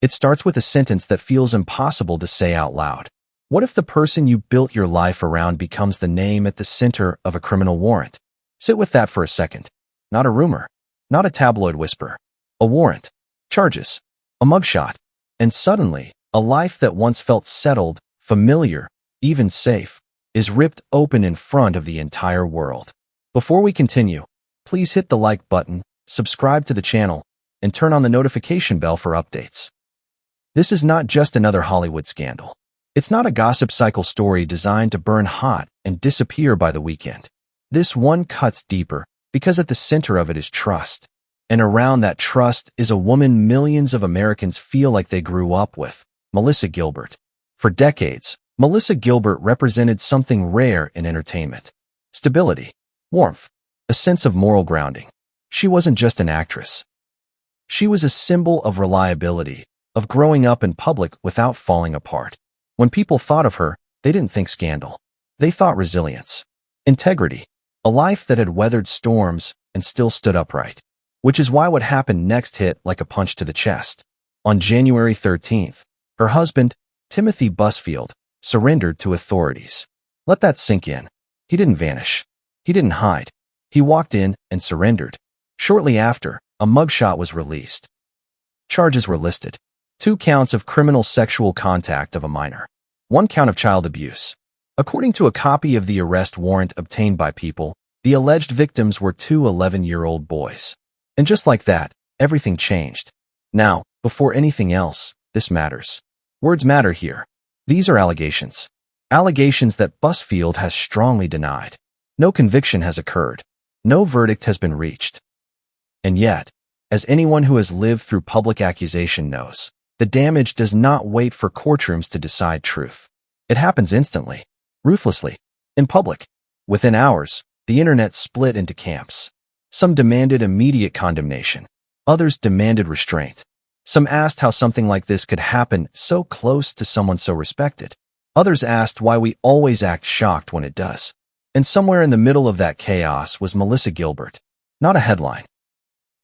It starts with a sentence that feels impossible to say out loud. What if the person you built your life around becomes the name at the center of a criminal warrant? Sit with that for a second. Not a rumor, not a tabloid whisper. A warrant, charges, a mugshot, and suddenly, a life that once felt settled, familiar, even safe, is ripped open in front of the entire world. Before we continue, please hit the like button, subscribe to the channel, and turn on the notification bell for updates. This is not just another Hollywood scandal. It's not a gossip cycle story designed to burn hot and disappear by the weekend. This one cuts deeper because at the center of it is trust. And around that trust is a woman millions of Americans feel like they grew up with, Melissa Gilbert. For decades, Melissa Gilbert represented something rare in entertainment. Stability, warmth, a sense of moral grounding. She wasn't just an actress. She was a symbol of reliability, of growing up in public without falling apart. When people thought of her, they didn't think scandal. They thought resilience, integrity, a life that had weathered storms and still stood upright. Which is why what happened next hit like a punch to the chest. On January 13th, her husband, Timothy Busfield, surrendered to authorities. Let that sink in. He didn't vanish. He didn't hide. He walked in and surrendered. Shortly after, a mugshot was released. Charges were listed. 2 counts of criminal sexual contact of a minor. 1 count of child abuse. According to a copy of the arrest warrant obtained by People, the alleged victims were 2 11-year-old boys. And just like that, everything changed. Now, before anything else, this matters. Words matter here. These are allegations. Allegations that Busfield has strongly denied. No conviction has occurred. No verdict has been reached. And yet, as anyone who has lived through public accusation knows, the damage does not wait for courtrooms to decide truth. It happens instantly, ruthlessly, in public. Within hours, the internet split into camps. Some demanded immediate condemnation. Others demanded restraint. Some asked how something like this could happen so close to someone so respected. Others asked why we always act shocked when it does. And somewhere in the middle of that chaos was Melissa Gilbert. Not a headline.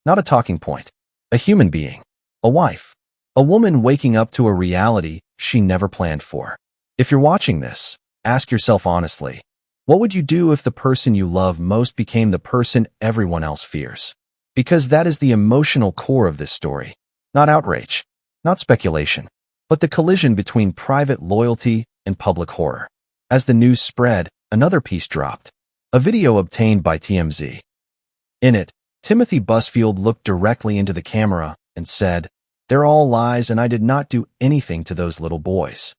Not a talking point. A human being. A wife. A woman waking up to a reality she never planned for. If you're watching this, ask yourself honestly, what would you do if the person you love most became the person everyone else fears? Because that is the emotional core of this story. Not outrage, not speculation, but the collision between private loyalty and public horror. As the news spread, another piece dropped. A video obtained by TMZ. In it, Timothy Busfield looked directly into the camera and said, "They're all lies and I did not do anything to those little boys."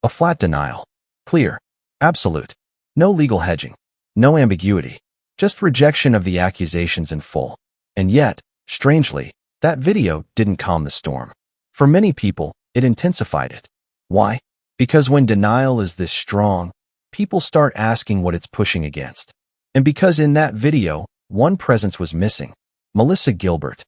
A flat denial. Clear. Absolute. No legal hedging. No ambiguity. Just rejection of the accusations in full. And yet, strangely, that video didn't calm the storm. For many people, it intensified it. Why? Because when denial is this strong, people start asking what it's pushing against. And because in that video, one presence was missing. Melissa Gilbert.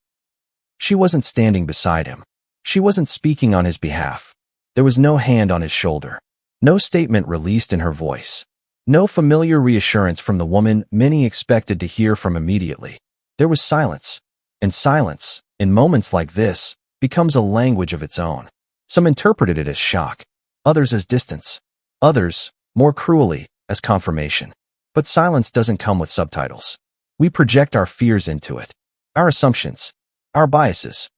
She wasn't standing beside him. She wasn't speaking on his behalf. There was no hand on his shoulder. No statement released in her voice. No familiar reassurance from the woman many expected to hear from immediately. There was silence. And silence, in moments like this, becomes a language of its own. Some interpreted it as shock. Others as distance. Others, more cruelly, as confirmation. But silence doesn't come with subtitles. We project our fears into it. Our assumptions. Our biases.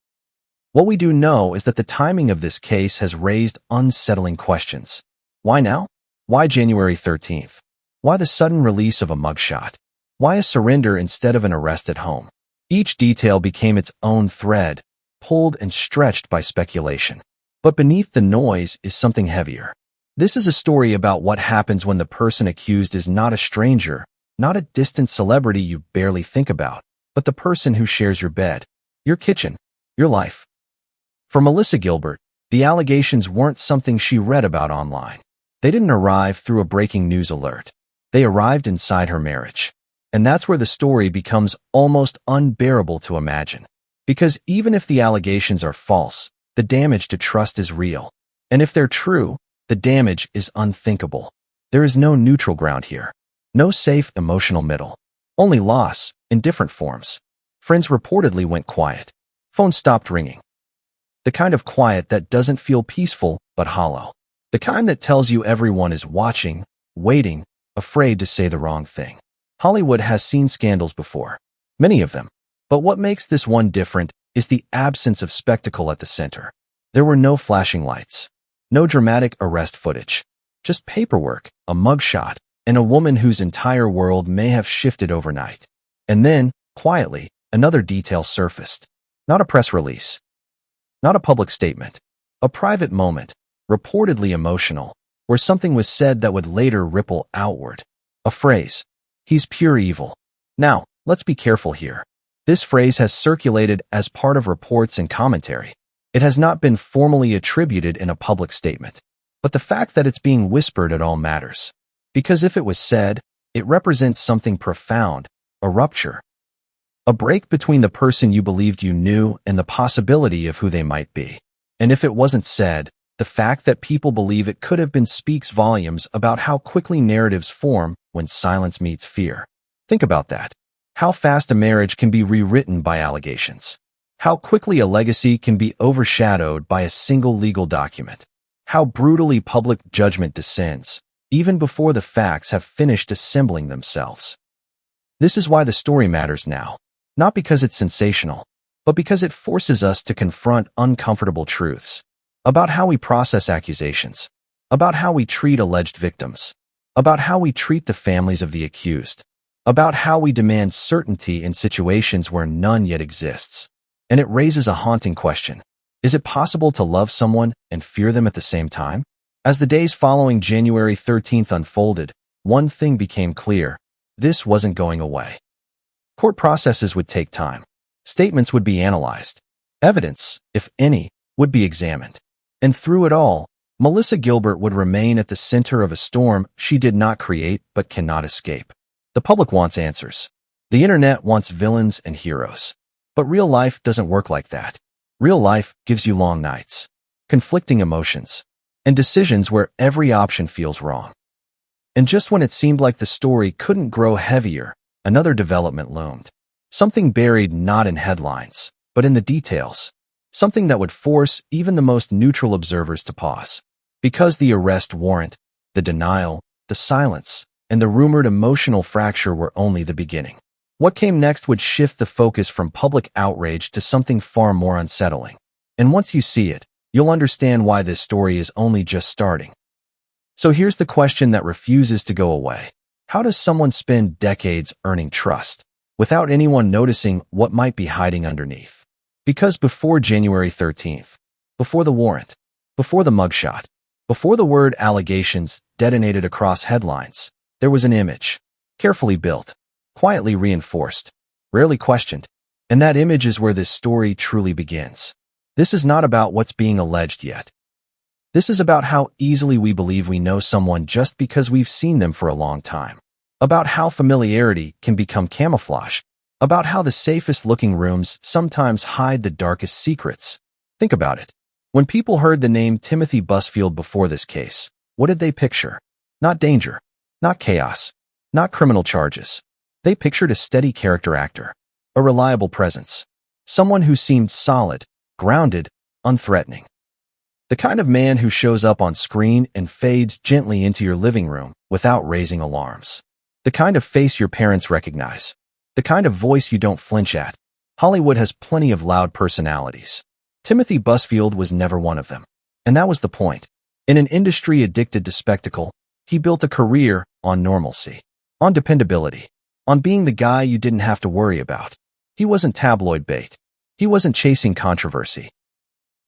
What we do know is that the timing of this case has raised unsettling questions. Why now? Why January 13th? Why the sudden release of a mugshot? Why a surrender instead of an arrest at home? Each detail became its own thread, pulled and stretched by speculation. But beneath the noise is something heavier. This is a story about what happens when the person accused is not a stranger, not a distant celebrity you barely think about, but the person who shares your bed, your kitchen, your life. For Melissa Gilbert, the allegations weren't something she read about online. They didn't arrive through a breaking news alert. They arrived inside her marriage. And that's where the story becomes almost unbearable to imagine. Because even if the allegations are false, the damage to trust is real. And if they're true, the damage is unthinkable. There is no neutral ground here. No safe emotional middle. Only loss, in different forms. Friends reportedly went quiet. Phones stopped ringing. The kind of quiet that doesn't feel peaceful but hollow. The kind that tells you everyone is watching, waiting, afraid to say the wrong thing. Hollywood has seen scandals before, many of them. But what makes this one different is the absence of spectacle at the center. There were no flashing lights, no dramatic arrest footage, just paperwork, a mugshot, and a woman whose entire world may have shifted overnight. And then, quietly, another detail surfaced. Not a press release, not a public statement, a private moment, reportedly emotional, where something was said that would later ripple outward. A phrase, "He's pure evil." Now, let's be careful here. This phrase has circulated as part of reports and commentary. It has not been formally attributed in a public statement. But the fact that it's being whispered at all matters. Because if it was said, it represents something profound, a rupture. A break between the person you believed you knew and the possibility of who they might be. And if it wasn't said, the fact that people believe it could have been speaks volumes about how quickly narratives form when silence meets fear. Think about that. How fast a marriage can be rewritten by allegations. How quickly a legacy can be overshadowed by a single legal document. How brutally public judgment descends, even before the facts have finished assembling themselves. This is why the story matters now. Not because it's sensational, but because it forces us to confront uncomfortable truths. About how we process accusations. About how we treat alleged victims. About how we treat the families of the accused. About how we demand certainty in situations where none yet exists. And it raises a haunting question. Is it possible to love someone and fear them at the same time? As the days following January 13th unfolded, one thing became clear. This wasn't going away. Court processes would take time. Statements would be analyzed. Evidence, if any, would be examined. And through it all, Melissa Gilbert would remain at the center of a storm she did not create but cannot escape. The public wants answers. The internet wants villains and heroes. But real life doesn't work like that. Real life gives you long nights, conflicting emotions, and decisions where every option feels wrong. And just when it seemed like the story couldn't grow heavier, another development loomed. Something buried not in headlines, but in the details. Something that would force even the most neutral observers to pause. Because the arrest warrant, the denial, the silence, and the rumored emotional fracture were only the beginning. What came next would shift the focus from public outrage to something far more unsettling. And once you see it, you'll understand why this story is only just starting. So here's the question that refuses to go away. How does someone spend decades earning trust without anyone noticing what might be hiding underneath? Because before January 13th, before the warrant, before the mugshot, before the word allegations detonated across headlines, there was an image, carefully built, quietly reinforced, rarely questioned, and that image is where this story truly begins. This is not about what's being alleged yet. This is about how easily we believe we know someone just because we've seen them for a long time. About how familiarity can become camouflage. About how the safest-looking rooms sometimes hide the darkest secrets. Think about it. When people heard the name Timothy Busfield before this case, what did they picture? Not danger, not chaos, not criminal charges. They pictured a steady character actor, a reliable presence, someone who seemed solid, grounded, unthreatening. The kind of man who shows up on screen and fades gently into your living room without raising alarms. The kind of face your parents recognize. The kind of voice you don't flinch at. Hollywood has plenty of loud personalities. Timothy Busfield was never one of them. And that was the point. In an industry addicted to spectacle, he built a career on normalcy, on dependability, on being the guy you didn't have to worry about. He wasn't tabloid bait. He wasn't chasing controversy.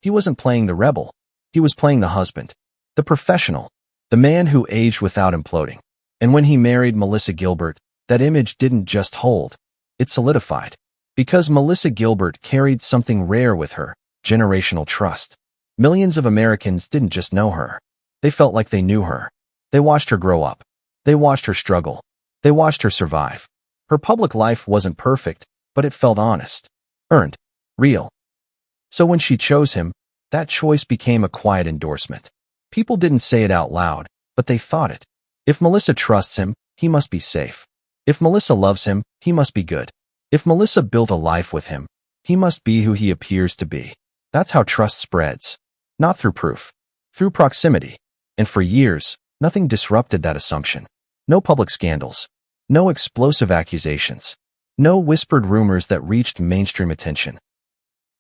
He wasn't playing the rebel. He was playing the husband, the professional, the man who aged without imploding. And when he married Melissa Gilbert, that image didn't just hold, it solidified. Because Melissa Gilbert carried something rare with her, generational trust. Millions of Americans didn't just know her. They felt like they knew her. They watched her grow up. They watched her struggle. They watched her survive. Her public life wasn't perfect, but it felt honest, earned, real. So when she chose him, that choice became a quiet endorsement. People didn't say it out loud, but they thought it. If Melissa trusts him, he must be safe. If Melissa loves him, he must be good. If Melissa built a life with him, he must be who he appears to be. That's how trust spreads. Not through proof, through proximity. And for years, nothing disrupted that assumption. No public scandals, no explosive accusations, no whispered rumors that reached mainstream attention.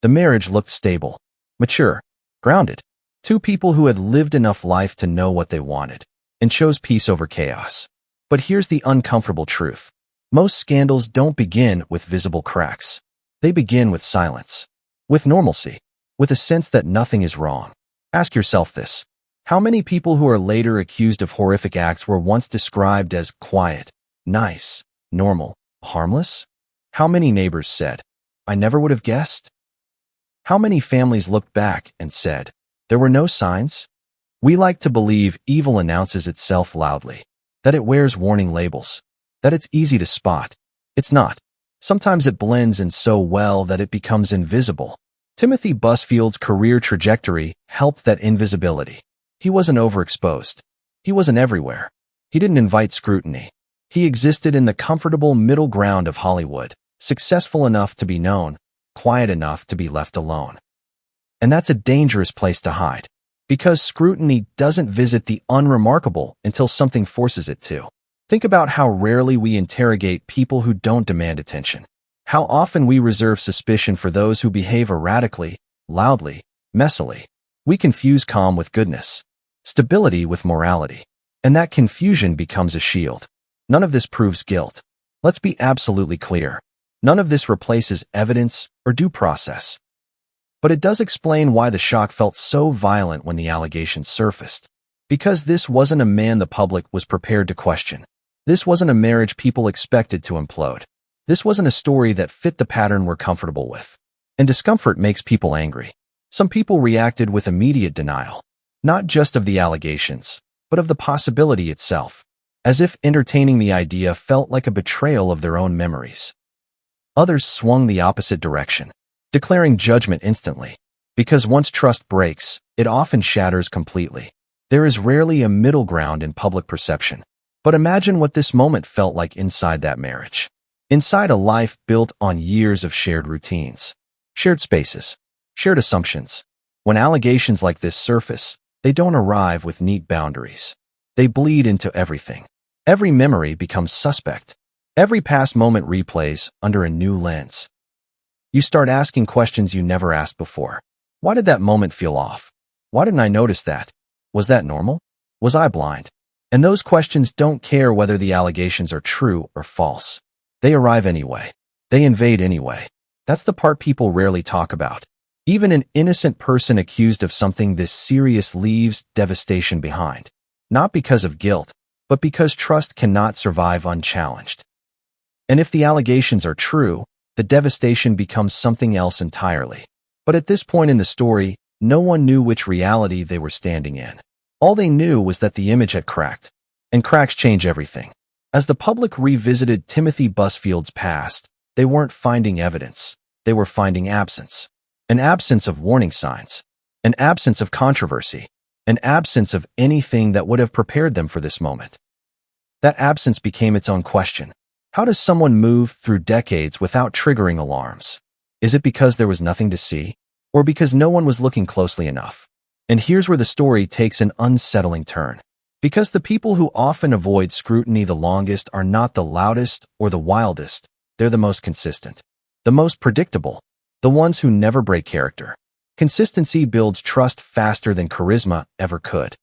The marriage looked stable, mature, grounded. Two people who had lived enough life to know what they wanted and chose peace over chaos. But here's the uncomfortable truth. Most scandals don't begin with visible cracks. They begin with silence, with normalcy, with a sense that nothing is wrong. Ask yourself this. How many people who are later accused of horrific acts were once described as quiet, nice, normal, harmless? How many neighbors said, "I never would have guessed"? How many families looked back and said, "There were no signs"? We like to believe evil announces itself loudly, that it wears warning labels, that it's easy to spot. It's not. Sometimes it blends in so well that it becomes invisible. Timothy Busfield's career trajectory helped that invisibility. He wasn't overexposed. He wasn't everywhere. He didn't invite scrutiny. He existed in the comfortable middle ground of Hollywood, successful enough to be known, quiet enough to be left alone. And that's a dangerous place to hide, because scrutiny doesn't visit the unremarkable until something forces it to. Think about how rarely we interrogate people who don't demand attention. How often we reserve suspicion for those who behave erratically, loudly, messily. We confuse calm with goodness, stability with morality, and that confusion becomes a shield. None of this proves guilt. Let's be absolutely clear. None of this replaces evidence or due process. But it does explain why the shock felt so violent when the allegations surfaced. Because this wasn't a man the public was prepared to question. This wasn't a marriage people expected to implode. This wasn't a story that fit the pattern we're comfortable with. And discomfort makes people angry. Some people reacted with immediate denial, not just of the allegations, but of the possibility itself, as if entertaining the idea felt like a betrayal of their own memories. Others swung the opposite direction, declaring judgment instantly. Because once trust breaks, it often shatters completely. There is rarely a middle ground in public perception. But imagine what this moment felt like inside that marriage. Inside a life built on years of shared routines, shared spaces, shared assumptions. When allegations like this surface, they don't arrive with neat boundaries. They bleed into everything. Every memory becomes suspect. Every past moment replays under a new lens. You start asking questions you never asked before. Why did that moment feel off? Why didn't I notice that? Was that normal? Was I blind? And those questions don't care whether the allegations are true or false. They arrive anyway. They invade anyway. That's the part people rarely talk about. Even an innocent person accused of something this serious leaves devastation behind. Not because of guilt, but because trust cannot survive unchallenged. And if the allegations are true, the devastation becomes something else entirely. But at this point in the story, no one knew which reality they were standing in. All they knew was that the image had cracked. And cracks change everything. As the public revisited Timothy Busfield's past, they weren't finding evidence. They were finding absence. An absence of warning signs. An absence of controversy. An absence of anything that would have prepared them for this moment. That absence became its own question. How does someone move through decades without triggering alarms? Is it because there was nothing to see? Or because no one was looking closely enough? And here's where the story takes an unsettling turn. Because the people who often avoid scrutiny the longest are not the loudest or the wildest, they're the most consistent. The most predictable. The ones who never break character. Consistency builds trust faster than charisma ever could.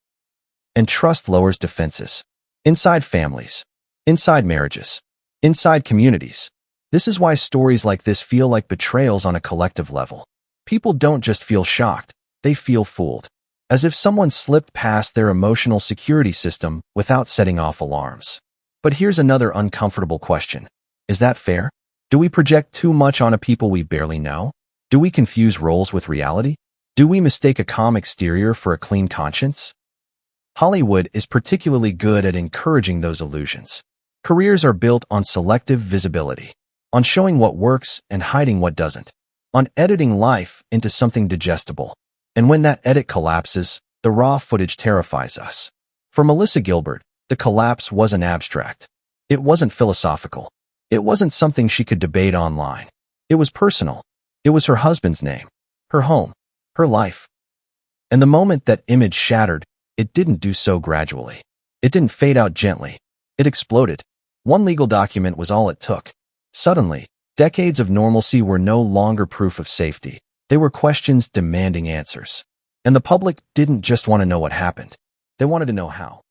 And trust lowers defenses. Inside families. Inside marriages. Inside communities. This is why stories like this feel like betrayals on a collective level. People don't just feel shocked, they feel fooled. As if someone slipped past their emotional security system without setting off alarms. But here's another uncomfortable question. Is that fair? Do we project too much on a people we barely know? Do we confuse roles with reality? Do we mistake a calm exterior for a clean conscience? Hollywood is particularly good at encouraging those illusions. Careers are built on selective visibility, on showing what works and hiding what doesn't, on editing life into something digestible. And when that edit collapses, the raw footage terrifies us. For Melissa Gilbert, the collapse wasn't abstract. It wasn't philosophical. It wasn't something she could debate online. It was personal. It was her husband's name, her home, her life. And the moment that image shattered, it didn't do so gradually. It didn't fade out gently. It exploded. One legal document was all it took. Suddenly, decades of normalcy were no longer proof of safety. They were questions demanding answers. And the public didn't just want to know what happened. They wanted to know how.